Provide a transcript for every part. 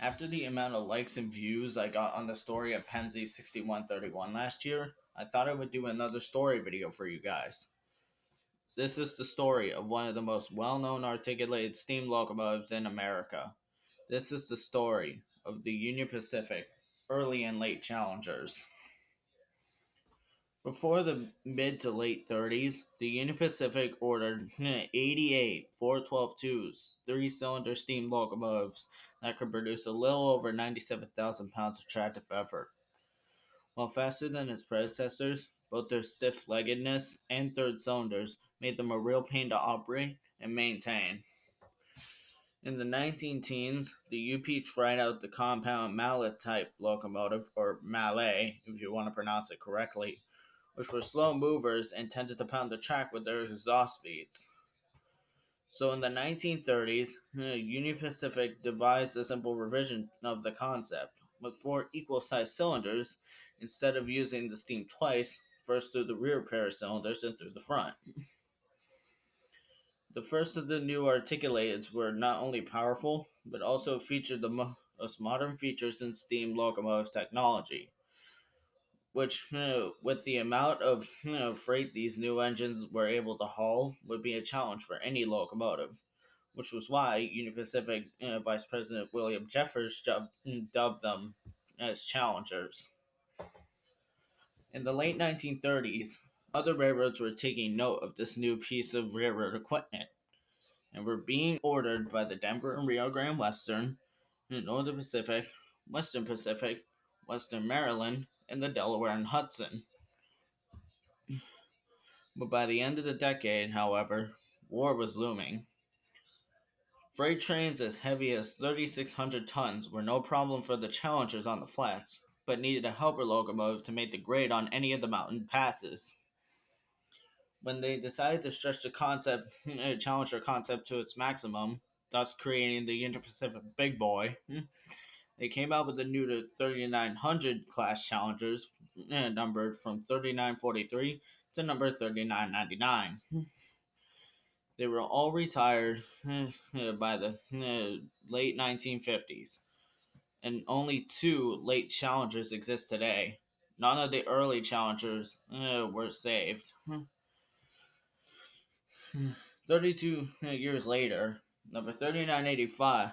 After the amount of likes and views I got on the story of Penzi 6131 last year, I thought I would do another story video for you guys. This is the story of one of the most well-known articulated steam locomotives in America. This is the story of the Union Pacific early and late challengers. Before the mid to late 30s, the Union Pacific ordered 88 412-2s, three-cylinder steam locomotives that could produce a little over 97,000 pounds of tractive effort. While faster than its predecessors, both their stiff-leggedness and third cylinders made them a real pain to operate and maintain. In the 19 teens, the UP tried out the compound mallet type locomotive, or Mallet if you want to pronounce it correctly, which were slow movers and tended to pound the track with their exhaust speeds. So in the 1930s, Union Pacific devised a simple revision of the concept, with four equal-sized cylinders instead of using the steam twice, first through the rear pair of cylinders and through the front. The first of the new articulateds were not only powerful, but also featured the most modern features in steam locomotive technology, which, with the amount of freight these new engines were able to haul, would be a challenge for any locomotive, which was why Union Pacific Vice President William Jeffers dubbed them as challengers. In the late 1930s, other railroads were taking note of this new piece of railroad equipment and were being ordered by the Denver and Rio Grande Western, Northern Pacific, Western Pacific, Western Maryland, and the Delaware and Hudson. But by the end of the decade, however, war was looming. Freight trains as heavy as 3,600 tons were no problem for the challengers on the flats, but needed a helper locomotive to make the grade on any of the mountain passes. When they decided to stretch the challenger concept to its maximum, thus creating the Union Pacific Big Boy, they came out with the new 3900 class challengers, numbered from 3943 to number 3999. They were all retired by the late 1950s, and only two late challengers exist today. None of the early challengers were saved. 32 years later, number 3985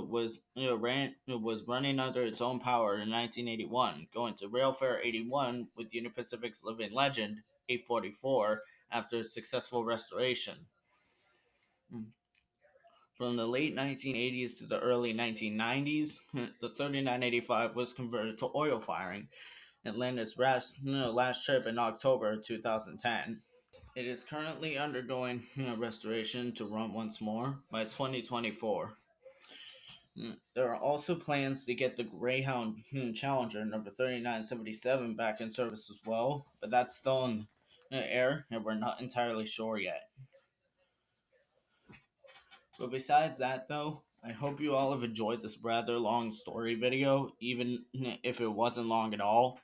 was running under its own power in 1981, going to Railfare 81 with Union Pacific's living legend 844 after its successful restoration. From the late 1980s to the early 1990s, the 3985 was converted to oil firing and landed its last trip in October 2010. It is currently undergoing restoration to run once more by 2024. There are also plans to get the Greyhound Challenger number 3977 back in service as well, but that's still in air and we're not entirely sure yet. But besides that, though, I hope you all have enjoyed this rather long story video, even if it wasn't long at all.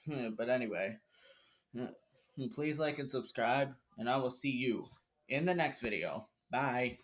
But anyway, please like and subscribe, and I will see you in the next video. Bye.